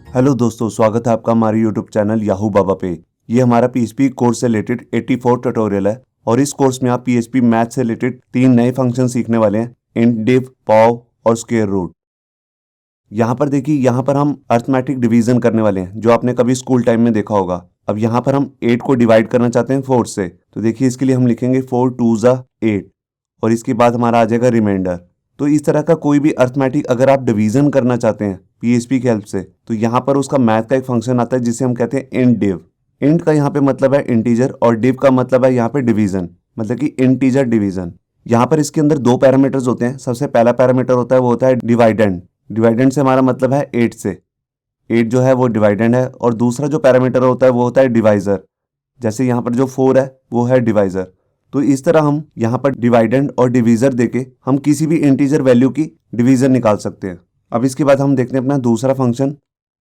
Hello दोस्तों, स्वागत है आपका हमारे यूट्यूब चैनल याहू बाबा पे। ये हमारा पीएचपी कोर्स से रिलेटेड 84 ट्यूटोरियल है और इस कोर्स में आप पीएचपी मैथ से रिलेटेड 3 नए फंक्शन सीखने वाले हैं, इंट, डिव, पॉव और स्क्वायर रूट। यहाँ पर देखिए, यहाँ पर हम अर्थमेटिक डिवीजन करने वाले हैं जो आपने कभी स्कूल टाइम में देखा होगा। अब यहाँ पर हम 8 को डिवाइड करना चाहते हैं 4 से, तो देखिए इसके लिए हम लिखेंगे 4 2 ज़ा 8 और इसके बाद हमारा आ जाएगा रिमाइंडर। तो इस तरह का कोई भी अर्थमेटिक अगर आप डिवीजन करना चाहते हैं पीएचपी की हेल्प से, तो यहाँ पर उसका मैथ का एक फंक्शन आता है जिसे हम कहते हैं इंट डिव। इंट का यहाँ पे मतलब है इंटीजर और डिव का मतलब है यहाँ पे डिवीजन, मतलब कि इंटीजर डिवीजन। यहाँ पर इसके अंदर दो पैरामीटर्स होते हैं। सबसे पहला पैरामीटर होता है वो होता है डिवाइडेंड। डिवाइडेंड से हमारा मतलब है 8 से, 8 जो है वो डिवाइडेंड है। और दूसरा जो पैरामीटर होता है वो होता है डिवाइजर। जैसे यहाँ पर जो 4 है वो है डिवाइजर। तो इस तरह हम यहाँ पर डिवाइडेंड और डिवीजर देके हम किसी भी इंटीजर वैल्यू की डिवीजर निकाल सकते हैं। अब इसके बाद हम देखते हैं अपना दूसरा फंक्शन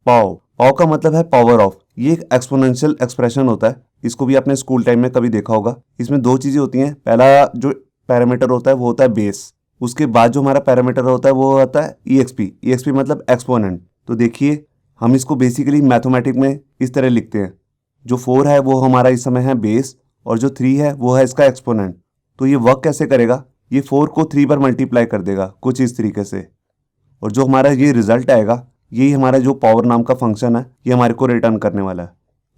पाव। पाव का मतलब है पावर ऑफ। ये एक एक्सपोनेंशियल एक्सप्रेशन होता है। इसको भी आपने स्कूल टाइम में कभी देखा होगा। इसमें दो चीजें होती हैं। पहला जो पैरामीटर होता है वो होता है बेस। उसके बाद जो हमारा पैरामीटर होता है वो होता है ईएक्सपी। ईएक्सपी मतलब एक्सपोनेंट। तो देखिए हम इसको बेसिकली मैथमेटिक में इस तरह लिखते हैं। जो 4 है वो हमारा इस समय है बेस और जो 3 है वो है इसका एक्सपोनेंट। तो ये वर्क कैसे करेगा, ये 4 को 3 बार मल्टीप्लाई कर देगा कुछ इस तरीके से, और जो हमारा ये रिजल्ट आएगा यही हमारा जो पावर नाम का फंक्शन है ये हमारे को रिटर्न करने वाला है।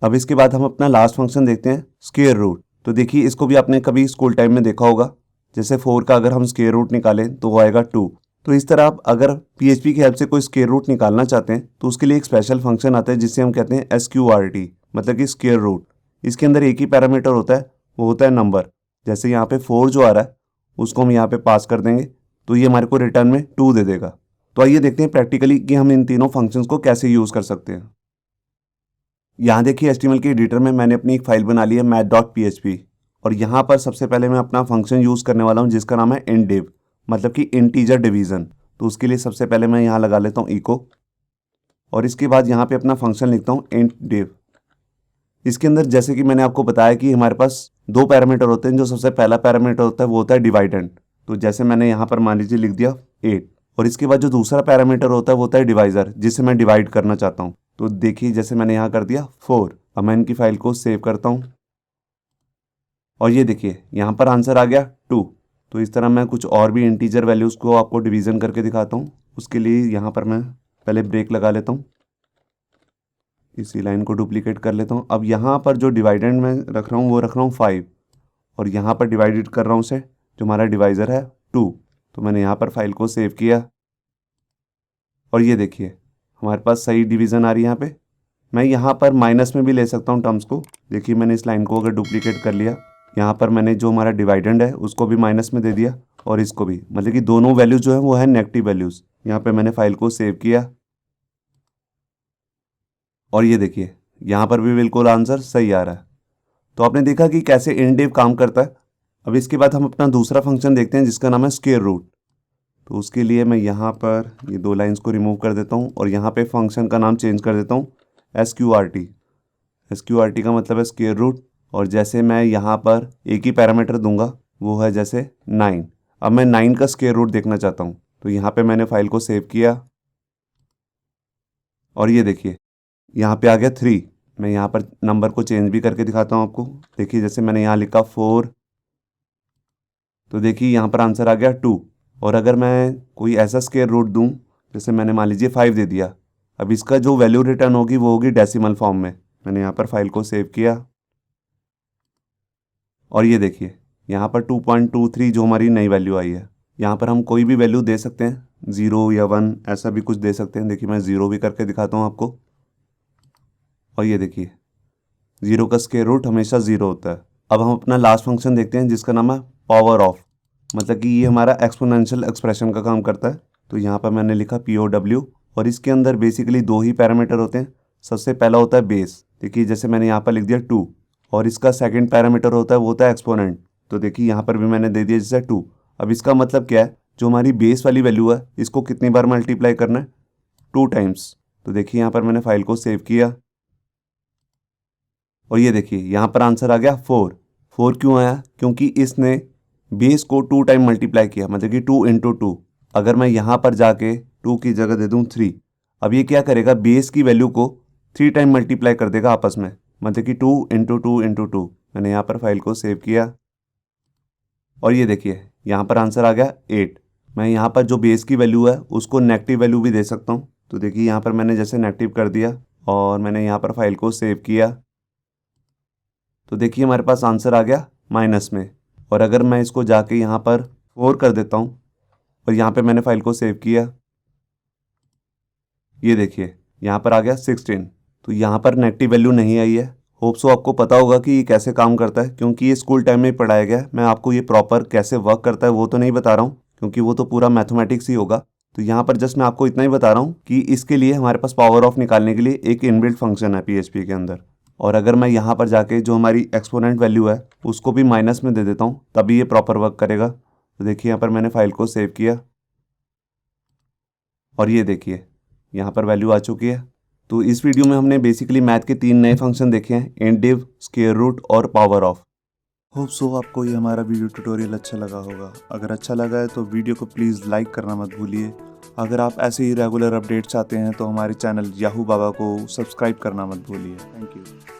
अब इसके बाद हम अपना लास्ट फंक्शन देखते हैं स्क्वायर रूट। तो देखिए इसको भी आपने कभी स्कूल टाइम में देखा होगा। जैसे 4 का अगर हम स्क्वायर रूट निकालें तो वो आएगा 2। तो इस तरह आप अगर पीएचपी की हेल्प से कोई स्क्वायर रूट निकालना चाहते हैं तो उसके लिए एक स्पेशल फंक्शन आता है जिसे हम कहते हैं SQRT, मतलब कि स्क्वायर रूट। इसके अंदर एक ही पैरामीटर होता है, वो होता है नंबर। जैसे यहाँ पे 4 जो आ रहा है उसको हम यहाँ पे पास कर देंगे तो ये हमारे को रिटर्न में 2 दे देगा। तो आइए देखते हैं प्रैक्टिकली कि हम इन तीनों फंक्शंस को कैसे यूज़ कर सकते हैं। यहाँ देखिए HTML के एडिटर में मैंने अपनी एक फाइल बना ली है math.php, और यहाँ पर सबसे पहले मैं अपना फंक्शन यूज़ करने वाला हूँ जिसका नाम है इंटडिव, मतलब कि इंटीजर डिवीज़न। तो उसके लिए सबसे पहले मैं यहाँ लगा लेता हूँ इको, और इसके बाद यहाँ पे अपना फंक्शन लिखता हूँ इंटडिव। इसके अंदर जैसे कि मैंने आपको बताया कि हमारे पास दो पैरामीटर होते हैं। जो सबसे पहला पैरामीटर होता है वो होता है डिवाइडेंड। तो जैसे मैंने यहाँ पर मान लीजिए लिख दिया 8, और इसके बाद जो दूसरा पैरामीटर होता है वो होता है डिवाइजर, जिसे मैं डिवाइड करना चाहता हूँ। तो देखिए जैसे मैंने यहाँ कर दिया 4। अब मैं इनकी फाइल को सेव करता हूँ और ये देखिए यहाँ पर आंसर आ गया 2। तो इस तरह मैं कुछ और भी इंटीजर वैल्यूज़ को आपको डिवीज़न करके दिखाता हूँ। उसके लिए यहाँ पर मैं पहले ब्रेक लगा लेता हूँ, इसी लाइन को डुप्लीकेट कर लेता हूँ। अब यहाँ पर जो डिवाइडेंड में रख रहा हूँ वो रख रहा हूँ 5, और यहाँ पर डिवाइडेड कर रहा हूँ उसे, जो हमारा डिवाइज़र है 2। तो मैंने यहाँ पर फाइल को सेव किया और ये देखिए हमारे पास सही डिवीज़न आ रही है यहाँ पे। मैं यहाँ पर माइनस में भी ले सकता हूँ टर्म्स को। देखिए मैंने इस लाइन को अगर डुप्लीकेट कर लिया, यहाँ पर मैंने जो हमारा डिवाइडेंड है उसको भी माइनस में दे दिया और इसको भी, मतलब कि दोनों वैल्यूज़ जो है वो है नेगेटिव वैल्यूज़। यहाँ पे मैंने फाइल को सेव किया और ये देखिए यहाँ पर भी बिल्कुल आंसर सही आ रहा है। तो आपने देखा कि कैसे इंटडिव काम करता है। अब इसके बाद हम अपना दूसरा फंक्शन देखते हैं जिसका नाम है स्क्वायर रूट। तो उसके लिए मैं यहाँ पर ये दो लाइंस को रिमूव कर देता हूँ और यहाँ पे फंक्शन का नाम चेंज कर देता हूँ SQRT। SQRT का मतलब है स्क्वायर रूट, और जैसे मैं यहाँ पर एक ही पैरामीटर दूंगा वो है जैसे 9। अब मैं 9 का स्क्वायर रूट देखना चाहता हूँ, तो यहाँ पे मैंने फाइल को सेव किया और ये देखिए यहाँ पे आ गया 3। मैं यहाँ पर नंबर को चेंज भी करके दिखाता हूँ आपको। देखिए जैसे मैंने यहाँ लिखा 4, तो देखिए यहाँ पर आंसर आ गया 2। और अगर मैं कोई ऐसा स्क्वायर रूट दूँ, जैसे मैंने मान लीजिए 5 दे दिया, अब इसका जो वैल्यू रिटर्न होगी वो होगी डेसिमल फॉर्म में। मैंने यहाँ पर फाइल को सेव किया और ये देखिए यहाँ पर 2.23 जो हमारी नई वैल्यू आई है। यहाँ पर हम कोई भी वैल्यू दे सकते हैं, 0 या 1 ऐसा भी कुछ दे सकते हैं। देखिए मैं 0 भी करके दिखाता हूँ आपको, और ये देखिए 0 का स्क्वायर रूट हमेशा 0 होता है। अब हम अपना लास्ट फंक्शन देखते हैं जिसका नाम है पावर ऑफ, मतलब कि ये हमारा एक्सपोनेंशियल एक्सप्रेशन का काम करता है। तो यहाँ पर मैंने लिखा POW, और इसके अंदर बेसिकली दो ही पैरामीटर होते हैं। सबसे पहला होता है बेस। देखिए जैसे मैंने यहाँ पर लिख दिया 2, और इसका सेकंड पैरामीटर होता है वो होता है एक्सपोनेंट। तो देखिए यहाँ पर भी मैंने दे दिया जैसे 2। अब इसका मतलब क्या है, जो हमारी बेस वाली वैल्यू है इसको कितनी बार मल्टीप्लाई करना है, 2 टाइम्स। तो देखिए यहाँ पर मैंने फाइल को सेव किया और ये देखिए यहाँ पर आंसर आ गया 4। 4 क्यों आया, क्योंकि इसने बेस को 2 टाइम मल्टीप्लाई किया, मतलब कि 2 × 2। अगर मैं यहाँ पर जाके 2 की जगह दे दूँ 3, अब ये क्या करेगा, बेस की वैल्यू को 3 टाइम मल्टीप्लाई कर देगा आपस में, मतलब कि 2 इंटू 2 इंटू 2। मैंने यहाँ पर फाइल को सेव किया और ये देखिए यहाँ पर आंसर आ गया 8। मैं यहाँ पर जो बेस की वैल्यू है उसको नेगेटिव वैल्यू भी दे सकता हूँ। तो देखिए यहाँ पर मैंने जैसे नेगेटिव कर दिया और मैंने यहाँ पर फाइल को सेव किया, तो देखिए हमारे पास आंसर आ गया माइनस में। और अगर मैं इसको जाके यहाँ पर 4 कर देता हूँ और यहाँ पे मैंने फाइल को सेव किया, ये देखिए यहाँ पर आ गया 16। तो यहाँ पर नेगेटिव वैल्यू नहीं आई है। होप सो आपको पता होगा कि ये कैसे काम करता है, क्योंकि ये स्कूल टाइम में ही पढ़ाया गया है। मैं आपको ये प्रॉपर कैसे वर्क करता है वो तो नहीं बता रहा हूँ, क्योंकि वो तो पूरा मैथमेटिक्स ही होगा। तो यहाँ पर जस्ट मैं आपको इतना ही बता रहा हूँ कि इसके लिए हमारे पास पावर ऑफ निकालने के लिए एक इनबिल्ट फंक्शन है PHP के अंदर। और अगर मैं यहाँ पर जाके जो हमारी एक्सपोनेंट वैल्यू है उसको भी माइनस में दे देता हूँ, तभी ये प्रॉपर वर्क करेगा। तो देखिए यहाँ पर मैंने फाइल को सेव किया और ये देखिए यहाँ पर वैल्यू आ चुकी है। तो इस वीडियो में हमने बेसिकली मैथ के 3 नए फंक्शन देखे हैं, इंट, डिव, स्क्वायर रूट और पावर ऑफ। होप सो आपको ये हमारा वीडियो ट्यूटोरियल अच्छा लगा होगा। अगर अच्छा लगा है तो वीडियो को प्लीज़ लाइक करना मत भूलिए। अगर आप ऐसे ही रेगुलर अपडेट चाहते हैं तो हमारे चैनल याहू बाबा को सब्सक्राइब करना मत भूलिए। Thank you.